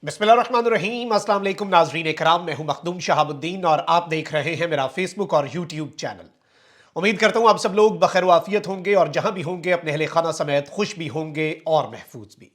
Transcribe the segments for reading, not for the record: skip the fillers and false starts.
बिस्मिल्लाहिर्रहमानिर्रहीम। अस्सलाम वालेकुम नाज़रीन इकराम, मैं हूं मखदूम शहाबुद्दीन और आप देख रहे हैं मेरा फेसबुक और यूट्यूब चैनल। उम्मीद करता हूं आप सब लोग बखैर वाफियत होंगे और जहां भी होंगे अपने अहले खाना समेत खुश भी होंगे और महफूज भी।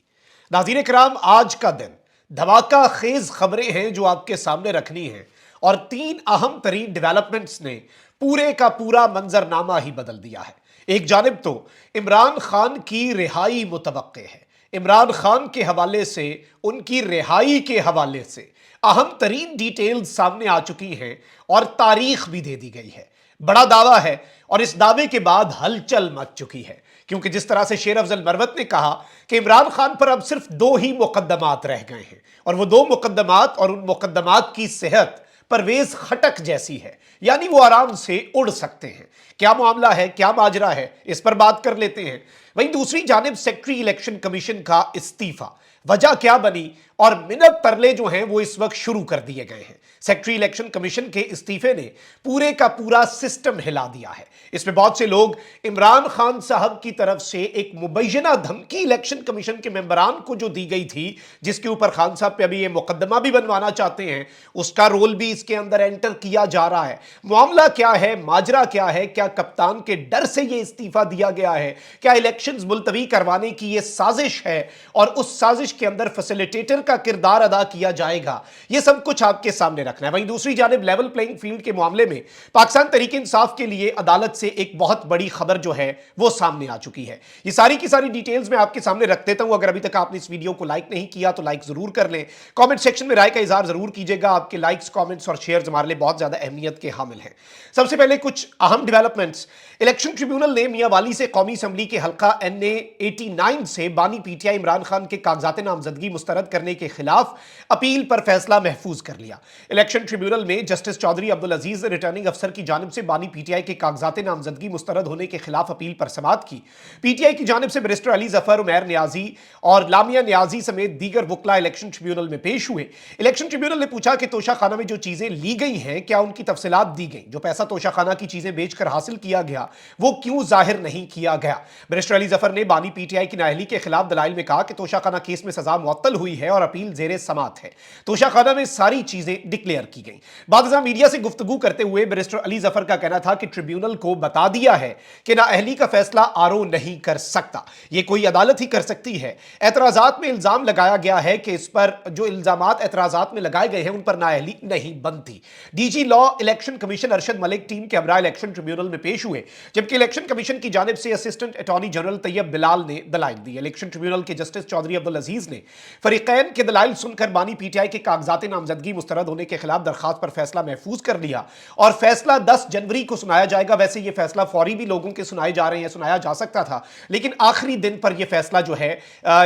नाज़रीन इकराम, आज का दिन धमाका खेज खबरें हैं जो आपके सामने रखनी है और तीन अहम तरीन डेवलपमेंट्स ने पूरे का पूरा मंजरनामा ही बदल दिया है। एक जानिब तो इमरान खान की रिहाई मुतवक्के है। इमरान खान के हवाले से, उनकी रिहाई के हवाले से अहम तरीन डिटेल्स सामने आ चुकी हैं और तारीख भी दे दी गई है। बड़ा दावा है और इस दावे के बाद हलचल मच चुकी है, क्योंकि जिस तरह से शेर अफजल मरवत ने कहा कि इमरान खान पर अब सिर्फ दो ही मुकद्दमात रह गए हैं और वो दो मुकद्दमात और उन मुकद्दमात की सेहत परवेज खटक जैसी है, यानी वो आराम से उड़ सकते हैं। क्या मामला है, क्या माजरा है, इस पर बात कर लेते हैं। वहीं दूसरी जानिब सेक्रेटरी इलेक्शन कमीशन का इस्तीफा, वजह क्या बनी और मिनट तरले जो हैं वो इस वक्त शुरू कर दिए गए हैं। सेक्रेटरी इलेक्शन कमीशन के इस्तीफे ने पूरे का पूरा सिस्टम हिला दिया है। इसमें बहुत से लोग इमरान खान साहब की तरफ से एक मुबैना धमकी इलेक्शन कमीशन के मेंबरान को जो दी गई थी, जिसके ऊपर खान साहब पे अभी ये मुकदमा भी बनवाना चाहते हैं, उसका रोल भी इसके अंदर एंटर किया जा रहा है। मामला क्या है, माजरा क्या है, क्या कप्तान के डर से ये इस्तीफा दिया गया है, क्या इलेक्शंस मुलतवी करवाने की ये साजिश है और उस साजिश के अंदर फैसिलिटेटर का किरदार अदा किया जाएगा, ये सब कुछ आपके सामने रखना है। वहीं दूसरी जानिब लेवल प्लेइंग फील्ड के मामले में पाकिस्तान तहरीक इंसाफ के लिए अदालत से एक बहुत बड़ी खबर जो है वो सामने आ चुकी है। ये सारी की सारी डिटेल्स मैं आपके सामने रख देता हूं। अगर अभी तक आपने इस वीडियो को लाइक नहीं किया तो लाइक जरूर कर लें। कमेंट सेक्शन में राय का इजहार जरूर कीजिएगा। आपके लाइक्स, कमेंट्स और शेयर्स हमारे लिए बहुत ज्यादा अहमियत के हामिल हैं। सबसे पहले कुछ अहम डेवलपमेंट्स। इलेक्शन ट्रिब्यूनल ने मियां वाली से कौमी असम्बली के हल्का NA 89 से बानी PTI इमरान खान के कागजात नामजदगी मुस्तरद करने के खिलाफ अपील पर फैसला महफूज कर लिया। इलेक्शन ट्रिब्यूनल में जस्टिस चौधरी अब्दुल अजीज ने रिटर्निंग अफसर की जानिब से बानी PTI के कागजात नामजदगी मुस्तरद होने के खिलाफ अपील पर समाअत की। PTI की जानिब से बैरिस्टर अली जफर, उमैर नियाजी और लामिया नियाजी समेत दीगर वकला इलेक्शन ट्रिब्यूनल में पेश हुए। इलेक्शन ट्रिब्यूनल ने पूछा कि तोशा खाना में जो चीजें ली गई हैं, क्या उनकी तफसीलात दी गई? जो पैसा तोशा खाना की चीजें बेचकर हासिल किया गया वो क्यों जाहिर नहीं किया गया? बैरिस्टर अली जफर ने बानी PTI की नाअहली के खिलाफ दलाइल में कहा कि तोशा खाना केस में सजा मुअत्तल हुई है और अपील जेरे समात है। तोशा खाना में सारी चीजें डिक्लेयर की गई। बाद मीडिया से गुफ्तगू करते हुए बैरिस्टर अली जफर का कहना था कि ट्रिब्यूनल को बता दिया है कि नाअहली का फैसला RO नहीं कर सकता, यह कोई अदालत ही कर सकती है। एतराजात में इल्जाम लगाया गया है कि इस पर जो इल्जामात एतराजात में लगाए गए हैं उन पर नाअहली नहीं बनती। DG law election commission Arshad Malik team के हमरा इलेक्शन ट्रिब्यूनल में पेश हुए, जबकि इलेक्शन कमीशन की जानिब से assistant attorney general Tayyab Bilal ने दलाइल दी। इलेक्शन ट्रिब्यूनल के जस्टिस चौधरी अब्दुल अजीज ने फरीकैन के दलाइल सुनकर बानी PTI के कागजात नामजदगी मुस्तरद होने के खिलाफ दरखास्त पर फैसला महफूज कर लिया और फैसला 10 जनवरी को सुनाया जाएगा। वैसे यह फैसला फौरी भी लोगों के सुनाए जा रहे हैं, सुनाया जा सकता था, लेकिन आखिरी दिन पर यह फैसला जो है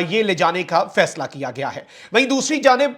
ये ले जाने का फैसला किया गया है। वहीं दूसरी जानिब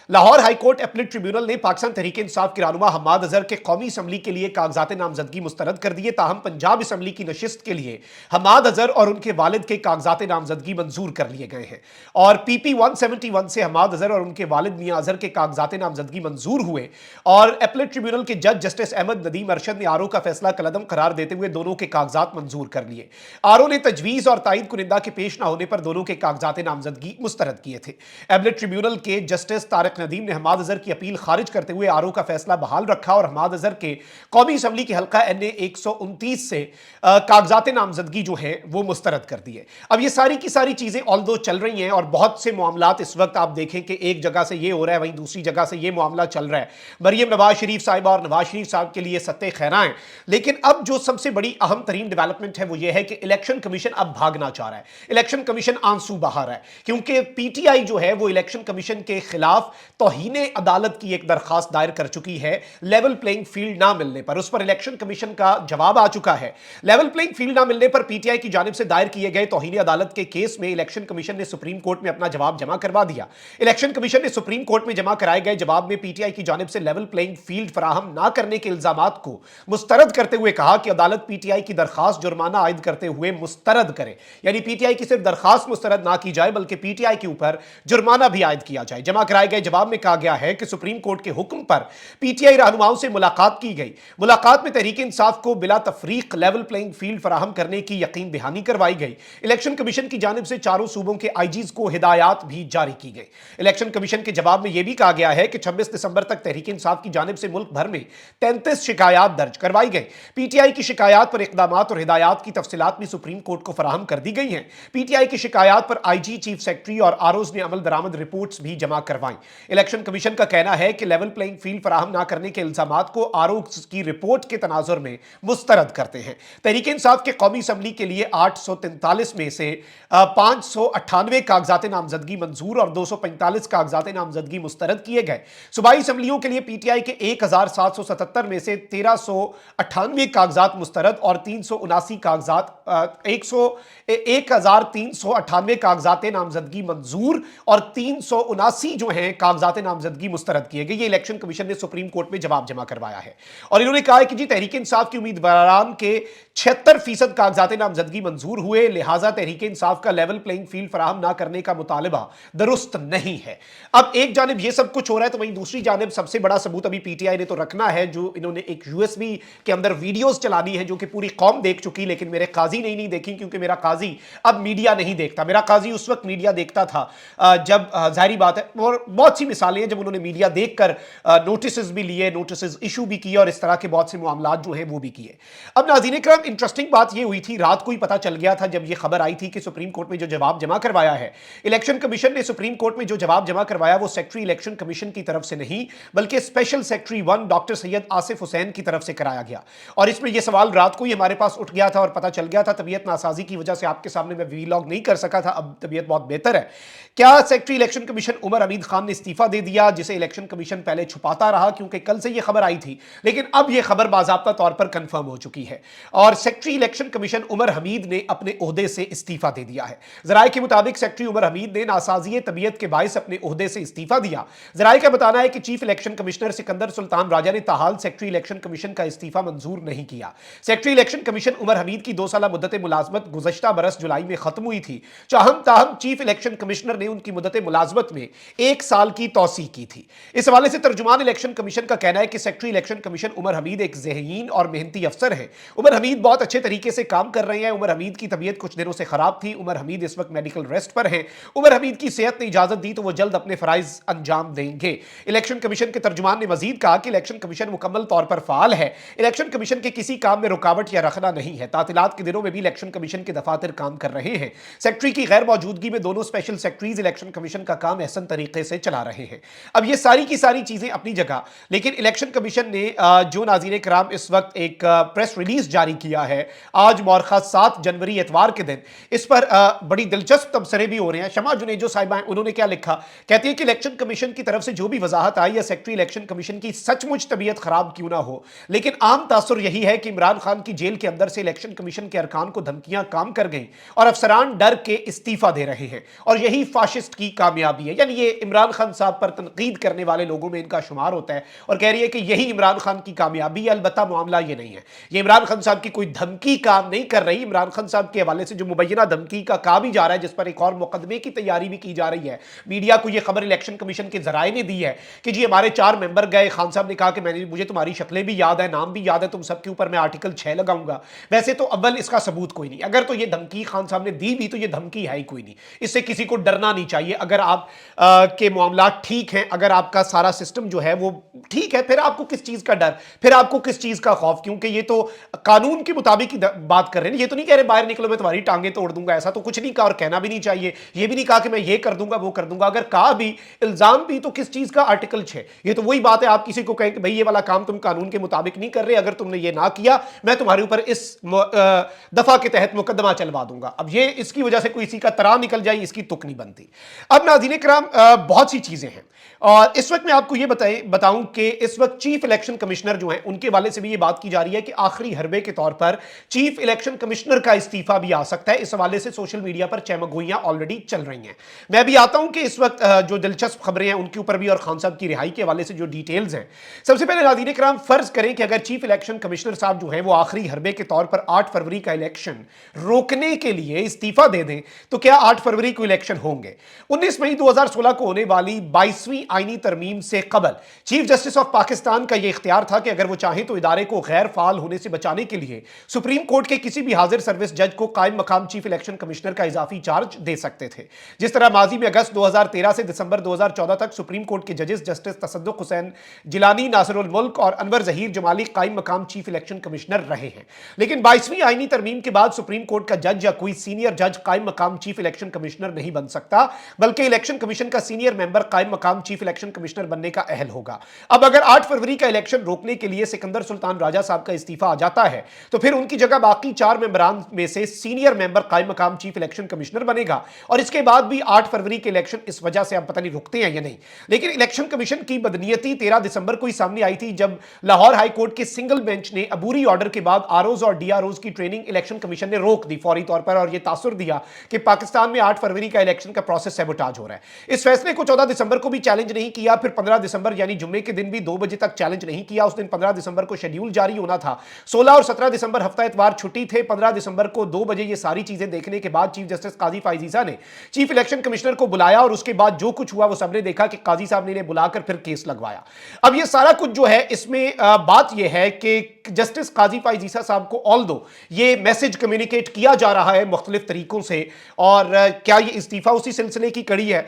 लाहौर हाईकोर्ट अपीलेट ट्रिब्यूनल ने पाकिस्तान तहरीक इंसाफ के रहनुमा हम्माद अजहर के कौमी असम्बली के लिए कागजात नामजदगी मुस्तरद कर दिए। ताहम पंजाब असम्बली की नशिस्त के लिए हम्माद अजहर और उनके वालिद के कागजात नामजदगी मंजूर कर लिए गए हैं और PP 171 से हम्माद अजहर और उनके वालिद मियां अजहर के कागजात नामजदगी मंजूर हुए और अपीलेट ट्रिब्यूनल के जज जस्टिस अहमद नदीम अरशद ने RO का फैसला कलअदम करार देते हुए दोनों के कागजात मंजूर कर लिए। RO ने तजवीज और तायद कुनिंदा के पेश न होने पर दोनों के कागजात नामजदगी मुस्तरद किए थे। अपीलेट ट्रिब्यूनल के जस्टिस तारिक नदीम ने हम्माद अजहर की अपील खारिज करते हुए RO का फैसला बहाल रखा और हम्माद अजहर के कौमी असम्बली के हल्का NA 129 से कागजात नामजदगी जो है वो मुस्तरद कर दिए। अब ये सारी की सारी चीजें ऑल्दो चल रही हैं और बहुत से मामलात इस वक्त आप देखें कि एक जगह से ये हो रहा है, वहीं दूसरी जगह से ये मामला चल रहा है। मरियम नवाज शरीफ साहिबा और नवाज शरीफ साहब के लिए सत्ते खैराएं, लेकिन अब जो सबसे बड़ी अहम तरीन डेवलपमेंट है वो ये है कि इलेक्शन कमीशन अब भागना चाह रहा है। इलेक्शन कमीशन आंसू बहा रहा है क्योंकि PTI जो है वो इलेक्शन कमीशन के खिलाफ तौहीने अदालत की एक दरखास्त दायर कर चुकी है लेवल प्लेइंग फील्ड ना मिलने पर। उस पर इलेक्शन कमीशन का जवाब आ चुका है। लेवल प्लेइंग फील्ड ना मिलने पर PTI की जानिब से दायर किए गए तौहीने अदालत के केस में इलेक्शन कमीशन ने सुप्रीम कोर्ट में अपना जवाब जमा करवा दिया। इलेक्शन कमीशन ने सुप्रीम कोर्ट में जमा कराए गए जवाब में PTI की जानिब से लेवल प्लेइंग फील्ड फराहम ना करने के इल्जामात को मुस्तरद करते हुए कहा कि अदालत PTI की दरखास्त जुर्माना आयद करते हुए मुस्तरद करे, यानी PTI की सिर्फ दरखास्त मुस्तरद ना की जाए बल्कि PTI के ऊपर जुर्माना भी आयद किया जाए। जमा कराए गए जवाब में कहा गया है कि सुप्रीम कोर्ट के हुक्म पर PTI रहनुमाओं से मुलाकात की गई। मुलाकात में तहरीक इंसाफ को बिला तफरीक लेवल प्लेइंग फील्ड फराहम करने की यकीन दहानी निगरानी करवाई गई। इलेक्शन कमीशन की जानिब से चारों सूबों के आईजीज को हिदायत भी जारी की गई। इलेक्शन कमीशन के जवाब में यह भी कहा गया है कि 26 दिसंबर तक तहरीक इंसाफ की जानिब से मुल्क भर में 33 शिकायत दर्ज करवाई गई। पीटीआई की शिकायत पर इकदाम और हिदायत की तफसीलात भी सुप्रीम कोर्ट को फराहम कर दी गई हैं। पीटीआई की शिकायत पर आईजी, चीफ सेक्रेटरी और आरओज ने अमल दरामद रिपोर्ट्स भी जमा करवाई। इलेक्शन कमीशन का कहना है कि लेवल प्लेइंग फील्ड फराहम न करने के इल्जामात को आरओज की रिपोर्ट के तनाजुर में मुस्तरद करते हैं। तहरीक इंसाफ के कौमी असम्बली के लिए 843 में से 598 कागजात नामजदगी मंजूर और 245 कागजात नामजदगी मुस्तरद किए गए। सूबाई असम्बलियों के लिए पीटीआई के 1777 में से 1398 कागजात मुस्तरद और 379 कागजात 1398 कागजात नामजदगी मंजूर और 379 जो हैं कागजात नामजदगी मुस्तरद किए गए। ये इलेक्शन कमीशन ने सुप्रीम कोर्ट में जवाब जमा करवाया है और इन्होंने कहा है कि जी तहरीक इंसाफ के उम्मीदवारान के 76% कागजात नामजदगी मंजूर हुए, लिहाजा तहरीक इंसाफ का लेवल प्लेइंग फील्ड फराहम ना करने का मुतालबा दुरुस्त नहीं है। अब एक जानिब ये सब कुछ हो रहा है तो वहीं दूसरी जानिब सबसे बड़ा सबूत अभी पीटीआई ने तो रखना है, जो इन्होंने एक यूएसबी के अंदर वीडियोस चलानी है जो कि पूरी कौम देख चुकी, लेकिन मेरे काजी नहीं देखी क्योंकि मेरा काजी अब मीडिया नहीं देखता। मेरा काजी उस वक्त मीडिया देखता था जब जाहिर बात है, और बहुत सी मिसालें हैं जब उन्होंने मीडिया देखकर नोटिस भी लिए, नोटिस इशू भी किए और इस तरह के बहुत से मामला जो है वो भी किए। अब नाज़रीन इकराम, इंटरेस्टिंग बात ये हुई थी, रात को ही पता चल गया था जब ये खबर आई थी कि सुप्रीम कोर्ट में जो जवाब जमा करवाया है इलेक्शन कमीशन ने, सुप्रीम कोर्ट में जो जवाब जमा करवाया वो सेक्रेटरी इलेक्शन कमीशन की तरफ से नहीं बल्कि special secretary 1 doctor Syed Asif Hussain की तरफ से कराया गया। और इसमें यह सवाल रात को ही हमारे पास उठ गया था और पता चल गया था, तबीयत नासाजी की वजह से आपके सामने मैं वीलॉग नहीं कर सका था, अब तबीयत बहुत बेहतर है। क्या secretary election commission Umar Hameed Khan ने इस्तीफा दे दिया, जिसे इलेक्शन कमीशन पहले छुपाता रहा क्योंकि कल से यह खबर आई थी, लेकिन अब यह खबर बाज़ाब्ता तौर पर कंफर्म हो चुकी है और secretary election commission Umar Hameed ने अपने ओहदे से इस्तीफा दे दिया है। जराये के मुताबिक सेक्रेटरी उमर हमीद ने नासाजी तबीयत के बायस अपने ओहदे से इस्तीफा दिया। जराये का बताना है कि chief election commissioner Sikandar Sultan Raja ने ताहाल सेक्रेटरी इलेक्शन कमीशन का इस्तीफा मंजूर नहीं किया। Secretary election commission Umar Hameed की 2 साल मुद्दत मुलाजमत गुज़श्ता बरस जुलाई में खत्म हुई थी। ताहम चीफ इलेक्शन कमिश्नर ने उनकी मुद्दत मुलाजमत में 1 साल की तौसी की थी। इस हवाले से तर्जुमान इलेक्शन कमीशन का कहना है कि secretary election commission Umar Hameed एक ज़हीन और मेहनती अफसर है। उमर हमीद बहुत अच्छे तरीके से काम कर रहे हैं। उमर हमीद की तबीयत कुछ दिनों से खराब थी। उमर हमीद इस वक्त मेडिकल रेस्ट पर हैं। उमर हमीद की सेहत ने इजाजत दी तो वो जल्द अपने फराइज अंजाम देंगे। इलेक्शन कमीशन के तर्जुमान ने मजीद कहा कि इलेक्शन कमीशन मुकम्मल तौर पर फाल है। इलेक्शन कमीशन के किसी काम में रुकावट या रखना नहीं है। तातीलात के दिनों में भी इलेक्शन कमीशन के दफातर काम कर रहे हैं। सेक्रेटरी की गैर मौजूदगी में दोनों स्पेशल सेक्रेटरीज इलेक्शन कमीशन का काम एहसन तरीके से चला रहे हैं। अब ये सारी की सारी चीजें अपनी जगह, लेकिन इलेक्शन कमीशन ने जो नाज़रीन कराम इस वक्त एक प्रेस रिलीज जारी किया है आज मौरखा 7 जनवरी इतवार के दिन, इस पर बड़ी दिलचस्प तबसरे भी हो रहे हैं। शमा जुनेजो साहिबा उन्होंने क्या लिखा, कहती है कि इलेक्शन कमीशन की तरफ से जो भी वजाहत आई या सेक्रेटरी इलेक्शन कमीशन की सचमुच तबीयत खराब क्यों ना हो, लेकिन आम तासुर यही है कि इमरान खान की जेल के अंदर से इलेक्शन कमीशन के अरकान को धमकियां काम कर गई और अफसरान डर के इस्तीफा दे रहे हैं और यही फाशिस्ट की कामयाबी है। यानी ये इमरान खान साहब पर तनकीद करने वाले लोगों में इनका शुमार होता है और कह रही है कि यही इमरान खान की कामयाबी है। अलबत्ता मामला ये नहीं है, ये इमरान खान साहब की कोई धमकी काम नहीं कर रही। इमरान खान साहब के हवाले से जो मुबैना धमकी का कहा भी जा रहा है, जिस पर एक और मुकदमे की तैयारी भी की जा रही है, मीडिया को यह खबर इलेक्शन कमीशन के जराये ने दी है कि जी हमारे 4 मेंबर गए, खान साहब ने कहा कि मुझे तुम्हारी शक्लें भी याद है, नाम भी याद है, तुम सबके ऊपर मैं आर्टिकल 6 लगाऊंगा। वैसे तो अव्वल इसका सबूत कोई नहीं, अगर तो ये धमकी खान साहब ने दी भी तो ये धमकी है ही कोई नहीं। इससे किसी को डरना नहीं चाहिए। अगर आप के मामला ठीक हैं, अगर आपका सारा सिस्टम जो है वो ठीक है, फिर आपको किस चीज का डर, फिर आपको किस चीज का खौफ, क्योंकि ये तो कानून के मुताबिक ही बात कर रहे हैं। ये तो नहीं कह रहे बाहर निकलो मैं तुम्हारी टांगे तोड़ दूंगा, ऐसा तो कुछ नहीं कहा और कहना भी नहीं चाहिए। ये भी नहीं कहा कि मैं ये कर दूंगा वो कर दूंगा, अगर कहा भी इल्जाम भी तो किस चीज का, आर्टिकल 6। ये तो वही बात है, आप किसी को कहें कि भाई ये वाला काम तुम कानून के मुताबिक नहीं कर रहे, अगर तुमने ये ना किया मैं तुम्हारे ऊपर इस दफा के तहत मुकदमा चलवा दूंगा। अब ये इसकी वजह से कोई इसी का तरा निकल जाए, इसकी तुक नहीं बनती। अब नाज़रीन किराम बहुत सी चीजें हैं और इस वक्त मैं आपको ये बताऊं कि इस वक्त चीफ इलेक्शन कमिश्नर जो हैं उनके वाले से भी ये बात की जा रही है कि आखिरी हरबे के तौर पर चीफ इलेक्शन कमिश्नर का इस्तीफा भी आ सकता है। इस हवाले से सोशल मीडिया पर चहमगोइयां ऑलरेडी चल रही हैं। मैं भी आता हूं कि इस वक्त जो दिलचस्प खबरें हैं उनके ऊपर भी और खान साहब की रिहाई के हवाले से जो डिटेल्स हैं। सबसे पहले नाज़रीन किराम फर्ज करें कि अगर चीफ इलेक्शन कमिश्नर साहब जो है वो आखिरी हरबे के तौर पर 8 फरवरी का इलेक्शन रोकने के लिए इस्तीफा दे दें तो क्या 8 फरवरी को इलेक्शन होंगे? 19 मई 2016 को होने वाली 22वीं 22वीं आईनी तरमीम से कबल चीफ जस्टिस ऑफ पाकिस्तान का यह इख्तियार था कि अगर वो चाहें तो इदारे को गैर फाल होने से बचाने के लिए सुप्रीम कोर्ट के किसी भी हाजिर सर्विस जज को कायम मकाम चीफ इलेक्शन कमिश्नर का इजाफी चार्ज दे सकते थे। जिस तरह माजी में अगस्त 2013 से दिसंबर 2014 तक सुप्रीम कोर्ट के जजेस जस्टिस तसद्दुक हुसैन जिलानी, नासिरुल मुल्क और अनवर जहीर जमाली कायम मकाम चीफ इलेक्शन कमिश्नर रहे हैं। लेकिन 22वीं आईनी तरमीम के बाद सुप्रीम कोर्ट का जज या कोई सीनियर जज कायम मकाम चीफ इलेक्शन कमिश्नर नहीं बन सकता, बल्कि इलेक्शन कमीशन का सीनियर मेंबर कायम मकाम चीफ इलेक्शन कमिश्नर बनने का अहल होगा। अब अगर 8 फरवरी का इलेक्शन रोकने के लिए सिकंदर सुल्तान राजा साहब का इस्तीफा आ जाता है तो फिर उनकी जगह बाकी 4 मेंबरान में से सीनियर मेंबर कायम मकाम चीफ इलेक्शन कमिश्नर बनेगा। और इसके बाद भी 8 फरवरी के इलेक्शन इस वजह से अब पता नहीं रुकते हैं या नहीं। लेकिन इलेक्शन कमीशन की बदनीयती 13 दिसंबर को ही सामने आई थी, जब लाहौर हाई कोर्ट के सिंगल बेंच ने अबूरी ऑर्डर के बाद आरओज और डीआरओज की ट्रेनिंग इलेक्शन कमीशन ने रोक दी फौरी तौर पर, और यह तासुर दिया कि पाकिस्तान में 8 फरवरी का इलेक्शन का प्रोसेस सैबोटाज हो रहा है। इस फैसले को 14 दिसंबर को भी चैलेंज नहीं किया, फिर 15 दिसंबर यानी जुम्मे के दिन भी 2 बजे तक चैलेंज नहीं किया। उस दिन 15 दिसंबर को शेड्यूल जारी होना था। 16 और 17 दिसंबर हफ्ता इतवार छुट्टी थे। 15 दिसंबर को 2 बजे ये सारी चीजें देखने के बाद चीफ जस्टिस काजी फाइजीसा ने चीफ इलेक्शन कमिश्नर को बुलाया और उसके बाद जो कुछ हुआ वो सबने देखा कि काजी साहब ने बुलाकर फिर केस लगवाया। अब ये सारा कुछ जो है इसमें बात यह है कि जस्टिस काजी फाइजीसा साहब को ऑल्दो ये मैसेज कम्युनिकेट किया जा रहा है मुख्तलिफ तरीकों से, और क्या ये इस्तीफा उसी सिलसिले की कड़ी है,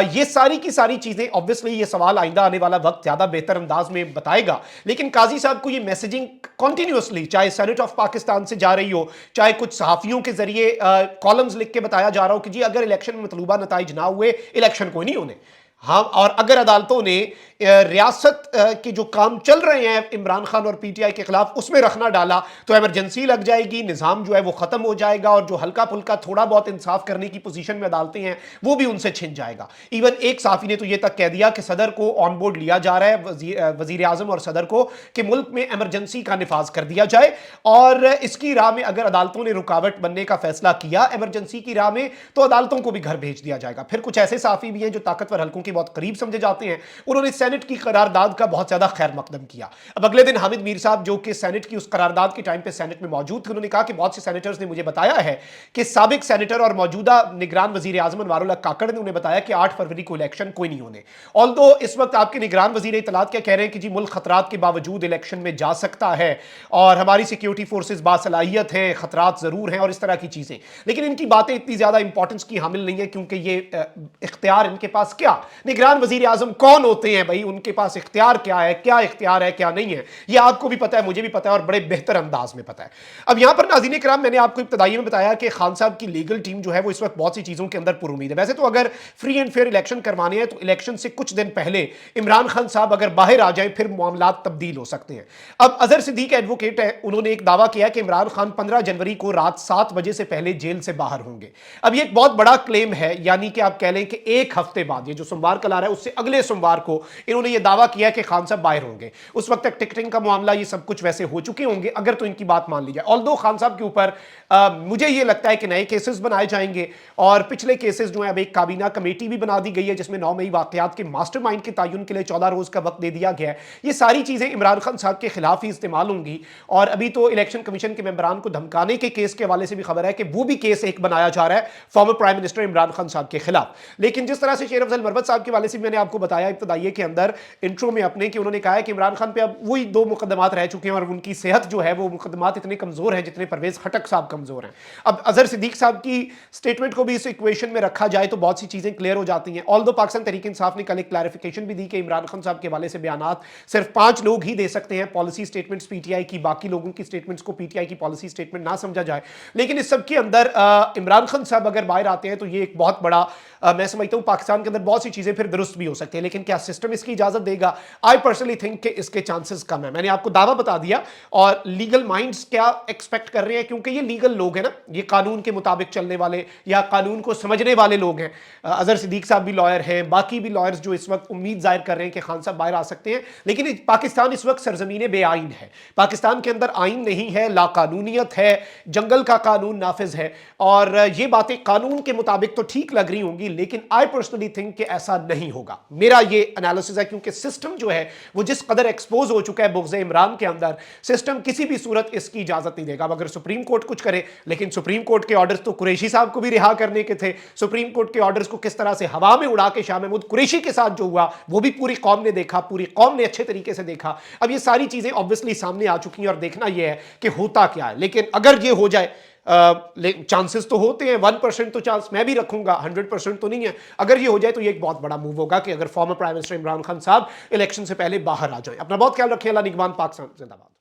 ये सारी की सारी चीजें ऑब्वियसली ये सवाल आइंदा आने वाला वक्त ज्यादा बेहतर अंदाज में बताएगा। लेकिन काजी साहब को ये मैसेजिंग कंटिन्यूअसली चाहे सेनेट ऑफ पाकिस्तान से जा रही हो, चाहे कुछ सहाफियों के जरिए कॉलम्स लिख के बताया जा रहा हो कि जी अगर इलेक्शन में मतलूबा नताइज ना हुए इलेक्शन कोई नहीं होने, हाँ, और अगर अदालतों ने रियासत के जो काम चल रहे हैं इमरान खान और पीटीआई के खिलाफ उसमें रखना डाला तो इमरजेंसी लग जाएगी, निज़ाम जो है वो ख़त्म हो जाएगा, और जो हल्का फुल्का थोड़ा बहुत इंसाफ करने की पोजीशन में अदालतें हैं वो भी उनसे छिन जाएगा। इवन एक साफ़ी ने तो ये तक कह दिया कि सदर को ऑन बोर्ड लिया जा रहा है, वज़ीर आज़म और सदर को, कि मुल्क में एमरजेंसी का निफाज कर दिया जाए, और इसकी राह में अगर अदालतों ने रुकावट बनने का फैसला किया एमरजेंसी की राह में तो अदालतों को भी घर भेज दिया जाएगा। फिर कुछ ऐसे साफ़ी भी हैं जो ताकतवर हल्कों के बहुत करीब समझे जाते हैं, उन्होंने सेनेट की करारदाद का बहुत ज्यादा खैर मकदम किया। अब अगले दिन हामिद मीर साहब जो कि सेनेट की उस करारदाद के टाइम पे सेनेट में मौजूद थे, उन्होंने कहा कि बहुत से सेनेटर्स ने मुझे बताया है कि साबिक सेनेटर और मौजूदा निगरान वजीर आजम अनवारुल्लाह काकड़ ने उन्हें बताया कि 8 फरवरी को इलेक्शन कोई नहीं होने। ऑल्दो इस वक्त आपके निगरान वजीर इत्तलात क्या कह रहे हैं कि जी मुल्क खतरात के बावजूद इलेक्शन में जा सकता है और हमारी सिक्योरिटी फोर्सेज बासलाहियत है, खतरात जरूर हैं और इस तरह की चीजें, लेकिन इनकी बातें इतनी ज्यादा इंपॉर्टेंस की हामिल नहीं है, क्योंकि ये इख्तियार इनके पास, क्या निगरान वजीर आजम कौन होते हैं भाई, उनके पास इख्तियार क्या है, क्या इख्तियार है क्या नहीं है, ये आपको भी पता है, मुझे भी पता है और बड़े बेहतर अंदाज में पता है। अब यहां पर नाज़रीन इकराम, मैंने आपको इब्तदाई में बताया कि खान साहब की लीगल टीम जो है वो इस वक्त बहुत सी चीजों के अंदर पुरुमीद है। वैसे तो अगर फ्री एंड फेयर इलेक्शन करवाने हैं तो इलेक्शन से कुछ दिन पहले इमरान खान साहब अगर बाहर आ जाए फिर मामला तब्दील हो सकते हैं। अब अजहर सिद्दीक एडवोकेट है, उन्होंने एक दावा किया कि इमरान खान 15 जनवरी को रात 7 बजे से पहले जेल से बाहर होंगे। अब ये एक बहुत बड़ा क्लेम है, यानी कि आप कह लें कि एक हफ्ते बाद, ये जो सोमवार कल आ रहा है उससे अगले सोमवार को इन्होंने ये दावा किया कि खान साहब बाहर होंगे। उस वक्त तक टिकटिंग का मामला ये सब कुछ वैसे हो चुके होंगे अगर तो इनकी बात मान ली जाए। ऑल्दो खान साहब के ऊपर मुझे ये लगता है कि नए केसेस बनाए जाएंगे और पिछले केसेस जो है, अब एक काबीना कमेटी भी बना दी गई है जिसमें 9 मई वाकयात के मास्टरमाइंड के तयन के लिए 14 रोज का वक्त दे दिया गया है। ये सारी चीजें इमरान खान साहब के खिलाफ ही इस्तेमाल होंगी। और अभी तो इलेक्शन कमीशन के मेंबरान को धमकाने के केस के हवाले से भी खबर है कि वो भी केस एक बनाया जा रहा है former prime minister Imran Khan साहब के खिलाफ। लेकिन जिस तरह से शेर अफजल मरवत साहब के हवाले से मैंने आपको बताया इब्तदाइये के अंदर इंट्रो में अपने, कि उन्होंने कहा है कि इमरान खान पे अब वही 2 मुकदमात रह चुके हैं और उनकी सेहत जो है वो मुकदमात इतने कमजोर हैं जितने परवेज खटक साहब कमजोर हैं। अब अजहर सिद्दीक साहब की स्टेटमेंट को भी इस इक्वेशन में रखा जाए तो बहुत सी चीजें क्लियर हो जाती हैं। ऑल्दो पाकिस्तान तहरीक इंसाफ ने कल एक क्लैरिफिकेशन भी दी कि इमरान खान साहब के हवाले से बयानात सिर्फ 5 लोग ही दे सकते हैं पॉलिसी स्टेटमेंट्स पीटीआई की, बाकी लोगों की स्टेटमेंट्स को पीटीआई की पॉलिसी स्टेटमेंट ना समझा जाए। लेकिन इस सब के अंदर इमरान खान साहब अगर बाहर आते हैं तो ये एक बहुत बड़ा, मैं समझता हूं पाकिस्तान के अंदर बहुत सी चीजें फिर दुरुस्त भी हो सकती है। लेकिन क्या सिस्टम इसकी इजाजत देगा? आई पर्सनली थिंक कि इसके चांसेस कम है। मैंने आपको दावा बता दिया और लीगल माइंड्स क्या एक्सपेक्ट कर रहे हैं, क्योंकि ये लीगल लोग हैं ना, ये कानून के मुताबिक चलने वाले या कानून को समझने वाले लोग हैं। अजहर सिद्दीक साहब भी लॉयर हैं, बाकी भी लॉयर्स जो इस वक्त उम्मीद जाहिर कर रहे हैं कि खान साहब बाहर आ सकते हैं। लेकिन पाकिस्तान इस वक्त सरजमीन बेआइन है, पाकिस्तान के अंदर आइन नहीं है, लाकानूनियत है, जंगल का कानून नाफिज है। और ये बातें कानून के मुताबिक तो ठीक लग रही होंगी, लेकिन आई पर्सनली थिंक कि ऐसा नहीं होगा। मेरा ये एनालिसिस चांसेस है, क्योंकि सिस्टम जो है वो जिस कदर एक्सपोज हो चुका है बुग़्ज़ इमरान के अंदर, सिस्टम किसी भी सूरत इसकी इजाजत नहीं देगा। अगर सुप्रीम कोर्ट कुछ करे, लेकिन सुप्रीम कोर्ट के ऑर्डर्स तो कुरैशी साहब को भी रिहा करने के थे। सुप्रीम कोर्ट के ऑर्डर्स को किस तरह से हवा में उड़ा के शाह महमूद कुरैशी के साथ जो हुआ वो भी पूरी कौम ने देखा, पूरी कौम ने अच्छे तरीके से देखा। अब ये सारी चीजें ऑब्वियसली सामने आ चुकी हैं और देखना यह है कि होता क्या है। लेकिन अगर ये हो जाए, चांसेस तो होते हैं, 1% तो चांस मैं भी रखूंगा, 100% तो नहीं है। अगर ये हो जाए तो ये एक बहुत बड़ा मूव होगा कि अगर former prime minister Imran Khan साहब इलेक्शन से पहले बाहर आ जाए। अपना बहुत ख्याल रखें। अल्लाह निगहबान, पाकिस्तान जिंदाबाद।